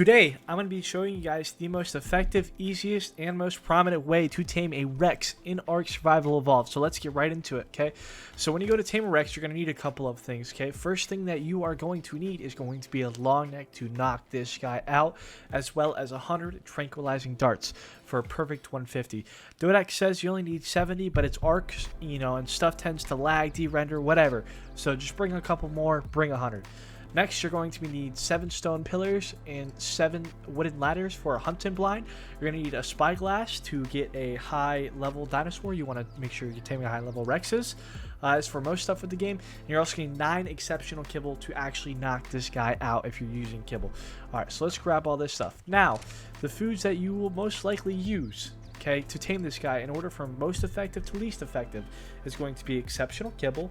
Today, I'm going to be showing you guys the most effective, easiest, and most prominent way to tame a Rex in Ark Survival Evolved. So let's get right into it, okay? So when you go to tame a Rex, you're going to need a couple of things, okay? First thing that you are going to need is going to be a long neck to knock this guy out, as well as 100 tranquilizing darts for a perfect 150. Dodex says you only need 70, but it's Ark, and stuff tends to lag, de-render, whatever. So just bring a couple more, bring 100. Next, you're going to need 7 stone pillars and 7 wooden ladders for a hunting blind. You're going to need a spyglass to get a high-level dinosaur. You want to make sure you're taming high-level Rexes. As for most stuff with the game, and you're also getting 9 exceptional kibble to actually knock this guy out if you're using kibble. Alright, so let's grab all this stuff. Now, the foods that you will most likely use, okay, to tame this guy in order from most effective to least effective is going to be exceptional kibble,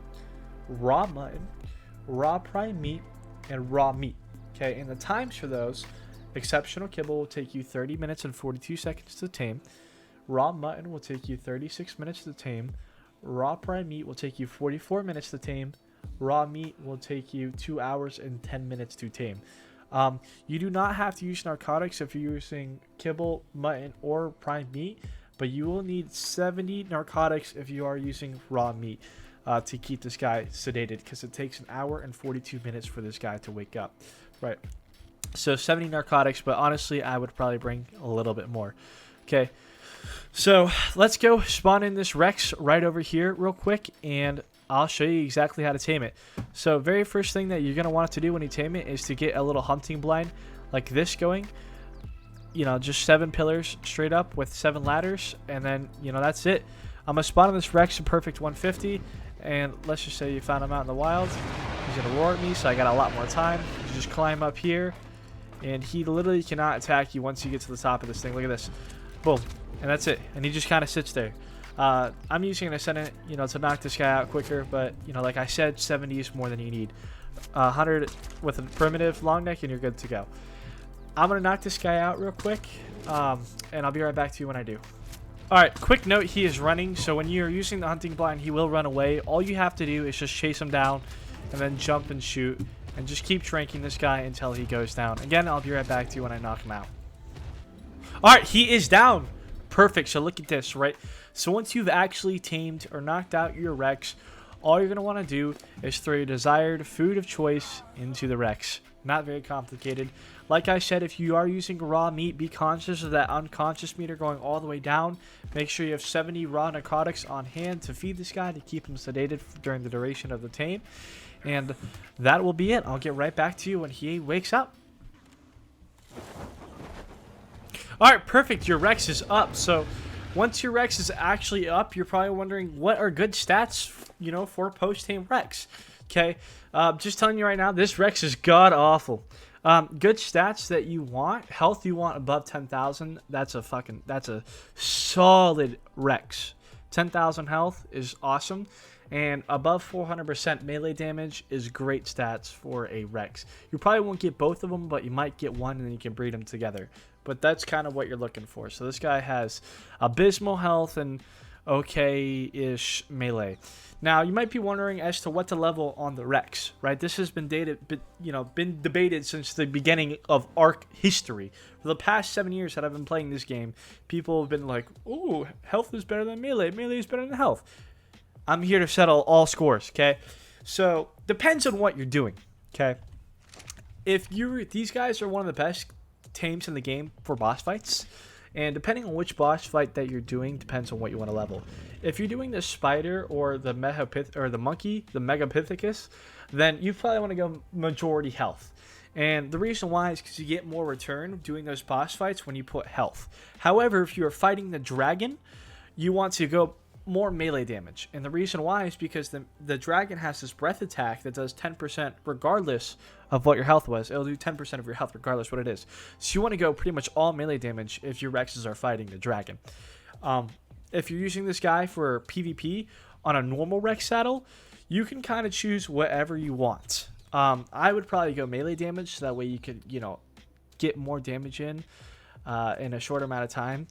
raw mutton, raw prime meat, and raw meat. Okay, and the times for those: exceptional kibble will take you 30 minutes and 42 seconds to tame, raw mutton will take you 36 minutes to tame, raw prime meat will take you 44 minutes to tame, raw meat will take you 2 hours and 10 minutes to tame. You do not have to use narcotics if you're using kibble, mutton, or prime meat, but you will need 70 narcotics if you are using raw meat. To keep this guy sedated, because it takes 1 hour and 42 minutes for this guy to wake up. Right, so 70 narcotics, but honestly I would probably bring a little bit more. Okay, so let's go spawn in this Rex right over here real quick, and I'll show you exactly how to tame it. So very first thing that you're going to want to do when you tame it is to get a little hunting blind like this going. Just 7 pillars straight up with 7 ladders, and then that's it. I'm gonna spawn in this Rex a perfect 150, and let's just say you found him out in the wild. He's gonna roar at me, so I got a lot more time. You just climb up here, and he literally cannot attack you once you get to the top of this thing. Look at this, boom, and that's it. And he just kind of sits there. I'm using an Ascendant, to knock this guy out quicker, but like I said, 70 is more than you need. 100 with a primitive long neck, and you're good to go. I'm gonna knock this guy out real quick, and I'll be right back to you when I do. Alright, quick note, he is running, so when you're using the hunting blind, he will run away. All you have to do is just chase him down, and then jump and shoot, and just keep tranking this guy until he goes down. Again, I'll be right back to you when I knock him out. Alright, he is down! Perfect, so look at this, right? So once you've actually tamed or knocked out your Rex, all you're going to want to do is throw your desired food of choice into the Rex. Not very complicated. Like I said, if you are using raw meat, be conscious of that unconscious meter going all the way down. Make sure you have 70 raw narcotics on hand to feed this guy to keep him sedated during the duration of the tame. And that will be it. I'll get right back to you when he wakes up. Alright, perfect. Your Rex is up. So once your Rex is actually up, you're probably wondering what are good stats, for post-tame Rex. Okay, just telling you right now, this Rex is god-awful. Good stats that you want. Health you want above 10,000. That's a solid Rex. 10,000 health is awesome. And above 400% melee damage is great stats for a Rex. You probably won't get both of them, but you might get one and then you can breed them together. But that's kind of what you're looking for. So this guy has abysmal health and okay-ish melee. Now, you might be wondering as to what to level on the Rex, right? This has been been debated since the beginning of Ark history. For the past 7 years that I've been playing this game, people have been like, ooh, health is better than melee. Melee is better than health. I'm here to settle all scores, okay? So, depends on what you're doing, okay? These guys are one of the best tames in the game for boss fights. And depending on which boss fight that you're doing, depends on what you want to level. If you're doing the spider or the monkey, the Megapithecus, then you probably want to go majority health. And the reason why is because you get more return doing those boss fights when you put health. However, if you're fighting the dragon, you want to go more melee damage. And the reason why is because the dragon has this breath attack that does 10% regardless of what your health was. It'll do 10% of your health regardless what it is. So you want to go pretty much all melee damage if your Rexes are fighting the dragon. If you're using this guy for PvP on a normal Rex saddle, you can kind of choose whatever you want. I would probably go melee damage so that way you could, get more damage in a short amount of time.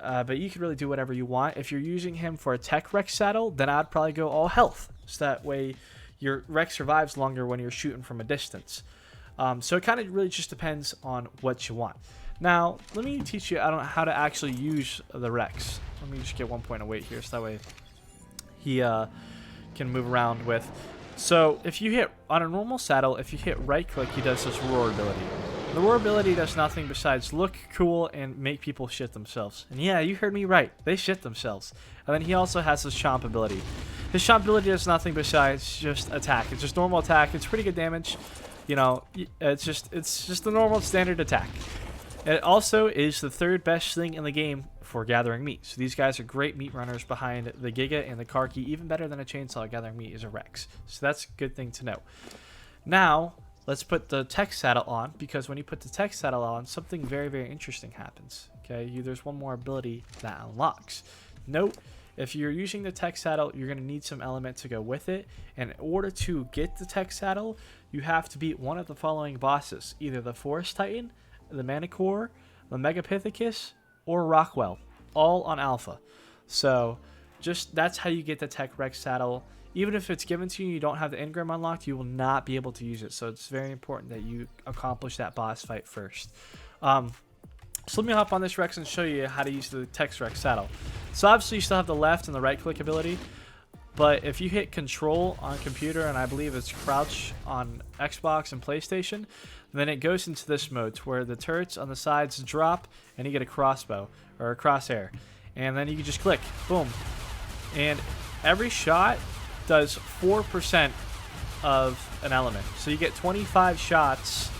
But you can really do whatever you want. If you're using him for a Tek Rex saddle, then I'd probably go all health. So that way your Rex survives longer when you're shooting from a distance. So it kind of really just depends on what you want. Now, let me teach you how to actually use the Rex. Let me just get 1 point of weight here, so that way he can move around with. So if you hit, on a normal saddle, if you hit right click, he does this roar ability. The roar ability does nothing besides look cool and make people shit themselves. And yeah, you heard me right. They shit themselves. And then he also has his chomp ability. His chomp ability does nothing besides just attack. It's just normal attack. It's pretty good damage. You know, it's just the normal standard attack. It also is the third best thing in the game for gathering meat. So these guys are great meat runners behind the Giga and the Karki. Even better than a chainsaw gathering meat is a Rex. So that's a good thing to know. Now, let's put the Tek saddle on, because when you put the Tek saddle on, something very, very interesting happens. Okay, there's one more ability that unlocks. Note, if you're using the Tek saddle, you're going to need some element to go with it. And in order to get the Tek saddle, you have to beat one of the following bosses. Either the Forest Titan, the Manicore, the Megapithecus, or Rockwell, all on alpha. So just that's how you get the Tek Rex saddle. Even if it's given to you, you don't have the engram unlocked, you will not be able to use it. So it's very important that you accomplish that boss fight first. So let me hop on this Rex and show you how to use the Tek Rex saddle. So obviously you still have the left and the right click ability, but if you hit control on computer, and I believe it's crouch on Xbox and PlayStation, then it goes into this mode where the turrets on the sides drop and you get a crossbow or a crosshair. And then you can just click, boom. And every shot does 4% of an element. So you get 25 shots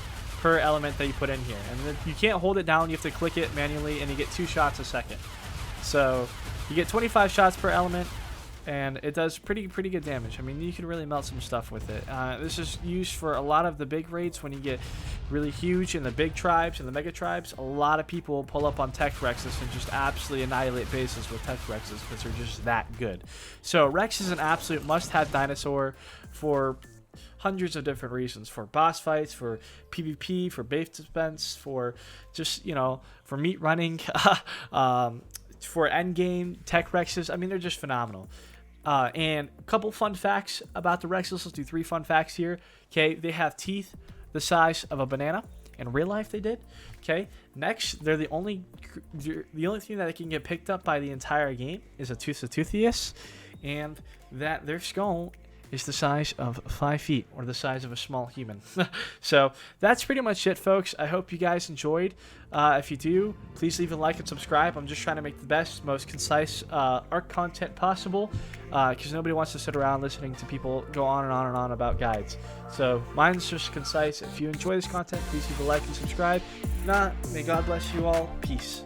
per element that you put in here. And then you can't hold it down, you have to click it manually, and you get 2 shots a second. So you get 25 shots per element, and it does pretty good damage. I mean, you can really melt some stuff with it. This is used for a lot of the big raids when you get really huge in the big tribes and the mega tribes. A lot of people pull up on Tek Rexes and just absolutely annihilate bases with Tek Rexes because they're just that good. So Rex is an absolute must-have dinosaur for hundreds of different reasons. For boss fights, for PvP, for base defense, for just, you know, for meat running, for endgame, Tek Rexes. I mean, they're just phenomenal. And a couple fun facts about the Rexes. Let's do 3 fun facts here. Okay, they have teeth the size of a banana. In real life, they did. Okay, next, they're the only thing that can get picked up by the entire game is a Toothius, and that their skull is the size of 5 feet, or the size of a small human. So that's pretty much it, folks. I hope you guys enjoyed. If you do, please leave a like and subscribe. I'm just trying to make the best, most concise ARC content possible, because nobody wants to sit around listening to people go on and on and on about guides. So mine's just concise. If you enjoy this content, please leave a like and subscribe. If not, may God bless you all. Peace.